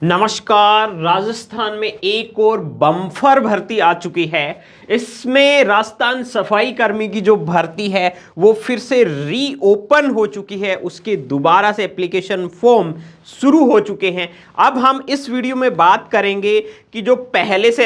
नमस्कार। राजस्थान में एक और बम्फर भर्ती आ चुकी है। इसमें राजस्थान सफाई कर्मी की जो भर्ती है वो फिर से रीओपन हो चुकी है। उसके दोबारा से एप्लीकेशन फॉर्म शुरू हो चुके हैं। अब हम इस वीडियो में बात करेंगे कि जो पहले से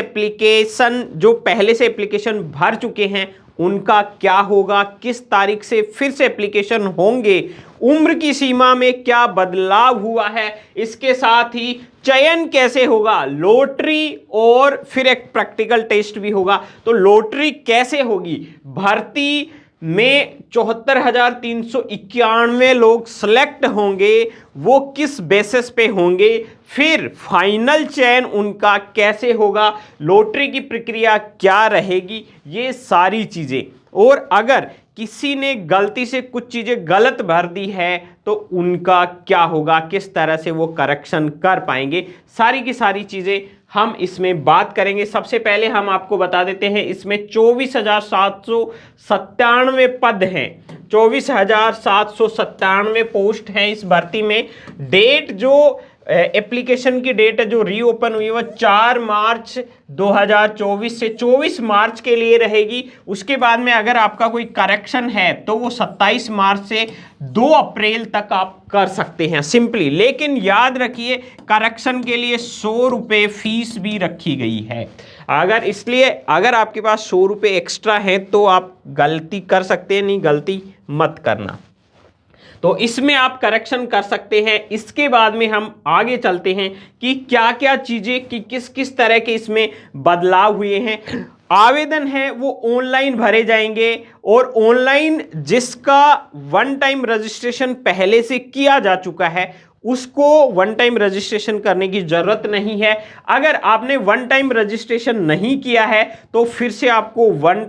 एप्लीकेशन भर चुके हैं उनका क्या होगा, किस तारीख से फिर से एप्लीकेशन होंगे, उम्र की सीमा में क्या बदलाव हुआ है, इसके साथ ही चयन कैसे होगा, लॉटरी और फिर एक प्रैक्टिकल टेस्ट भी होगा। तो लॉटरी कैसे होगी, भर्ती में 74,391 लोग सिलेक्ट होंगे, वो किस बेसिस पे होंगे, फिर फाइनल चयन उनका कैसे होगा, लॉटरी की प्रक्रिया क्या रहेगी, ये सारी चीजें। और अगर किसी ने गलती से कुछ चीजें गलत भर दी है तो उनका क्या होगा, किस तरह से वो करेक्शन कर पाएंगे, सारी की सारी चीजें हम इसमें बात करेंगे। सबसे पहले हम आपको बता देते हैं इसमें 24,797 पद हैं, 24,797 पोस्ट हैं इस भर्ती में। डेट जो एप्लीकेशन की डेट है जो रीओपन हुई वो 4 मार्च 2024 से 24 मार्च के लिए रहेगी। उसके बाद में अगर आपका कोई करेक्शन है तो वो 27 मार्च से 2 अप्रैल तक आप कर सकते हैं सिंपली। लेकिन याद रखिए करेक्शन के लिए 100 रुपये फीस भी रखी गई है। अगर आपके पास 100 रुपये एक्स्ट्रा है तो आप गलती कर सकते हैं, नहीं गलती मत करना। तो इसमें आप करेक्शन कर सकते हैं। इसके बाद में हम आगे चलते हैं कि क्या क्या चीजें कि किस किस तरह के इसमें बदलाव हुए हैं। आवेदन है वो ऑनलाइन भरे जाएंगे और ऑनलाइन जिसका वन टाइम रजिस्ट्रेशन पहले से किया जा चुका है उसको वन टाइम रजिस्ट्रेशन करने की जरूरत नहीं है। अगर आपने वन टाइम रजिस्ट्रेशन नहीं किया है तो फिर से आपको वन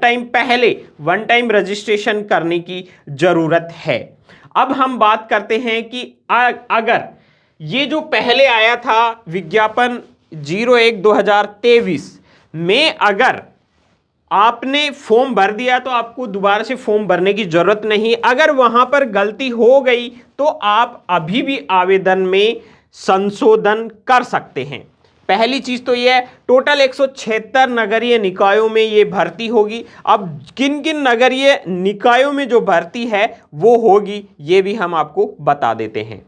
टाइम रजिस्ट्रेशन करने की जरूरत है। अब हम बात करते हैं कि अगर ये जो पहले आया था विज्ञापन 01/2023 में अगर आपने फॉर्म भर दिया तो आपको दोबारा से फॉर्म भरने की जरूरत नहीं। अगर वहां पर गलती हो गई तो आप अभी भी आवेदन में संशोधन कर सकते हैं। पहली चीज तो यह है टोटल 176 नगरीय निकायों में यह भर्ती होगी। अब किन किन नगरीय निकायों में जो भर्ती है वो होगी ये भी हम आपको बता देते हैं।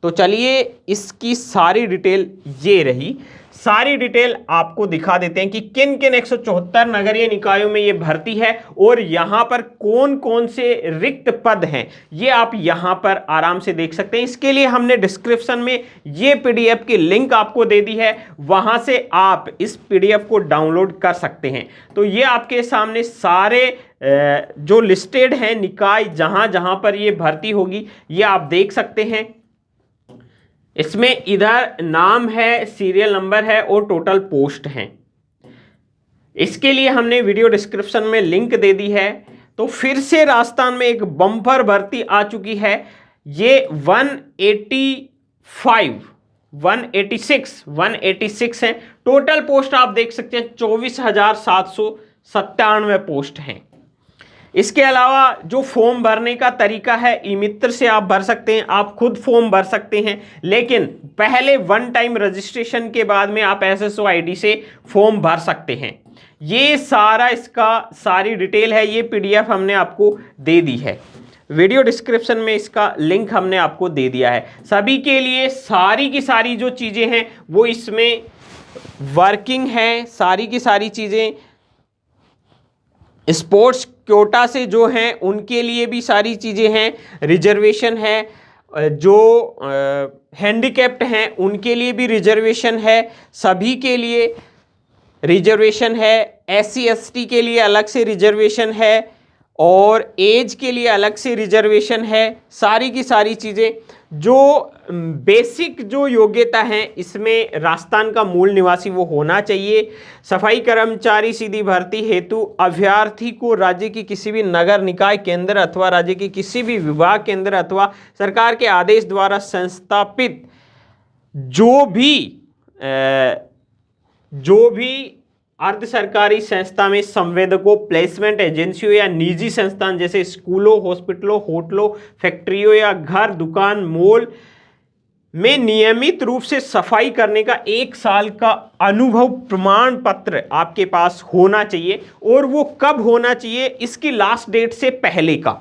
तो चलिए इसकी सारी डिटेल ये रही, सारी डिटेल आपको दिखा देते हैं कि किन किन 174 नगरीय निकायों में ये भर्ती है और यहां पर कौन कौन से रिक्त पद हैं ये आप यहां पर आराम से देख सकते हैं। इसके लिए हमने डिस्क्रिप्शन में ये पीडीएफ की लिंक आपको दे दी है, वहां से आप इस पीडीएफ को डाउनलोड कर सकते हैं। तो ये आपके सामने सारे जो लिस्टेड हैं निकाय जहां जहां पर ये भर्ती होगी ये आप देख सकते हैं। इसमें इधर नाम है, सीरियल नंबर है और टोटल पोस्ट हैं। इसके लिए हमने वीडियो डिस्क्रिप्शन में लिंक दे दी है। तो फिर से राजस्थान में एक बम्पर भर्ती आ चुकी है। ये 186 है। टोटल पोस्ट आप देख सकते हैं 24,797 पोस्ट हैं। इसके अलावा जो फॉर्म भरने का तरीका है ई मित्र से आप भर सकते हैं, आप खुद फॉर्म भर सकते हैं, लेकिन पहले वन टाइम रजिस्ट्रेशन के बाद में आप एसएसओ आईडी से फॉर्म भर सकते हैं। ये सारी डिटेल है, ये पीडीएफ हमने आपको दे दी है। वीडियो डिस्क्रिप्शन में इसका लिंक हमने आपको दे दिया है। सभी के लिए सारी की सारी जो चीज़ें हैं वो इसमें वर्किंग है। सारी की सारी चीज़ें स्पोर्ट्स कोटा से जो हैं उनके लिए भी सारी चीज़ें हैं। रिजर्वेशन है, जो हैंडीकैप्ड हैं उनके लिए भी रिजर्वेशन है, सभी के लिए रिजर्वेशन है। एससी एसटी के लिए अलग से रिजर्वेशन है और एज के लिए अलग से रिजर्वेशन है। सारी की सारी चीज़ें जो बेसिक जो योग्यता है इसमें राजस्थान का मूल निवासी वो होना चाहिए। सफाई कर्मचारी सीधी भर्ती हेतु अभ्यर्थी को राज्य की किसी भी नगर निकाय केंद्र अथवा राज्य की किसी भी विभाग केंद्र अथवा सरकार के आदेश द्वारा संस्थापित जो भी अर्ध सरकारी संस्था में संवेदकों, प्लेसमेंट एजेंसियों या निजी संस्थान जैसे स्कूलों, हॉस्पिटलों, होटलों, फैक्ट्रियों या घर, दुकान, मॉल में नियमित रूप से सफाई करने का 1 साल का अनुभव प्रमाण पत्र आपके पास होना चाहिए। और वो कब होना चाहिए? इसकी लास्ट डेट से पहले का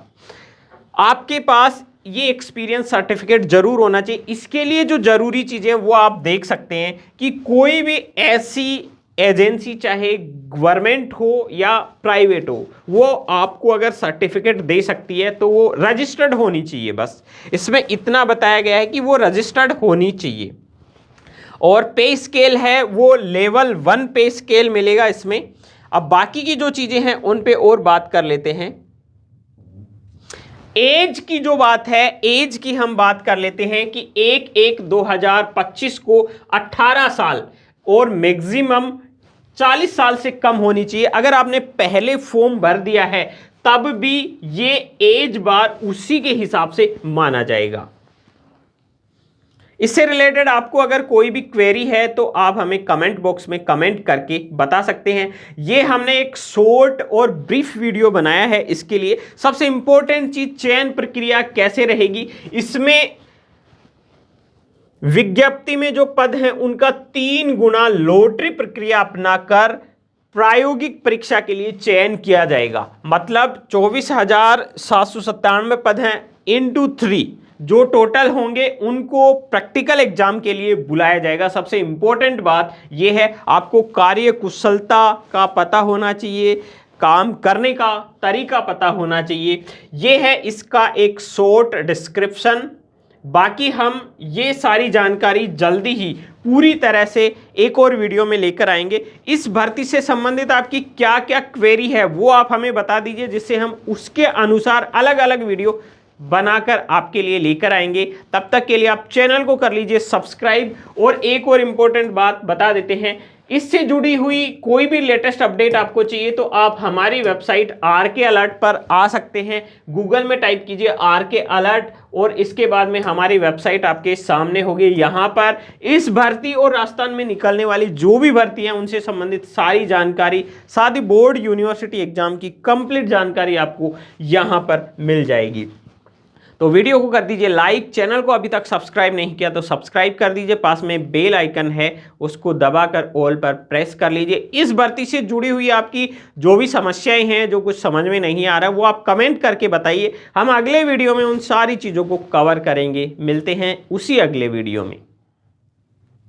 आपके पास ये एक्सपीरियंस सर्टिफिकेट जरूर होना चाहिए। इसके लिए जो जरूरी चीजें वो आप देख सकते हैं कि कोई भी ऐसी एजेंसी, चाहे गवर्नमेंट हो या प्राइवेट हो, वो आपको अगर सर्टिफिकेट दे सकती है तो वो रजिस्टर्ड होनी चाहिए। बस इसमें इतना बताया गया है कि वो रजिस्टर्ड होनी चाहिए। और पे स्केल है वो लेवल 1 पे स्केल मिलेगा इसमें। अब बाकी की जो चीजें हैं उन पे और बात कर लेते हैं। एज की जो बात है, एज की हम बात कर लेते हैं कि 1/1/2025 को 18 साल और मैक्सिमम 40 साल से कम होनी चाहिए। अगर आपने पहले फॉर्म भर दिया है तब भी ये एज बार उसी के हिसाब से माना जाएगा। इससे रिलेटेड आपको अगर कोई भी क्वेरी है तो आप हमें कमेंट बॉक्स में कमेंट करके बता सकते हैं। ये हमने एक शॉर्ट और ब्रीफ वीडियो बनाया है इसके लिए। सबसे इंपॉर्टेंट चीज, चयन प्रक्रिया कैसे रहेगी, इसमें विज्ञप्ति में जो पद हैं उनका 3 गुना लॉटरी प्रक्रिया अपनाकर प्रायोगिक परीक्षा के लिए चयन किया जाएगा। मतलब 24,797 पद हैं इंटू 3 जो टोटल होंगे उनको प्रैक्टिकल एग्जाम के लिए बुलाया जाएगा। सबसे इंपॉर्टेंट बात यह है, आपको कार्य कुशलता का पता होना चाहिए, काम करने का तरीका पता होना चाहिए। यह है इसका एक शॉर्ट डिस्क्रिप्शन। बाकी हम ये सारी जानकारी जल्दी ही पूरी तरह से एक और वीडियो में लेकर आएंगे। इस भर्ती से संबंधित आपकी क्या क्या क्वेरी है वो आप हमें बता दीजिए, जिससे हम उसके अनुसार अलग अलग वीडियो बनाकर आपके लिए लेकर आएंगे। तब तक के लिए आप चैनल को कर लीजिए सब्सक्राइब। और एक और इम्पोर्टेंट बात बता देते हैं, इससे जुड़ी हुई कोई भी लेटेस्ट अपडेट आपको चाहिए तो आप हमारी वेबसाइट RK अलर्ट पर आ सकते हैं। गूगल में टाइप कीजिए RK अलर्ट और इसके बाद में हमारी वेबसाइट आपके सामने होगी। यहाँ पर इस भर्ती और राजस्थान में निकलने वाली जो भी भर्ती हैं उनसे संबंधित सारी जानकारी, साथ ही बोर्ड यूनिवर्सिटी एग्जाम की कंप्लीट जानकारी आपको यहाँ पर मिल जाएगी। तो वीडियो को कर दीजिए लाइक, चैनल को अभी तक सब्सक्राइब नहीं किया तो सब्सक्राइब कर दीजिए, पास में बेल आइकन है उसको दबाकर ऑल पर प्रेस कर लीजिए। इस भर्ती से जुड़ी हुई आपकी जो भी समस्याएं हैं, जो कुछ समझ में नहीं आ रहा है वो आप कमेंट करके बताइए। हम अगले वीडियो में उन सारी चीज़ों को कवर करेंगे। मिलते हैं उसी अगले वीडियो में।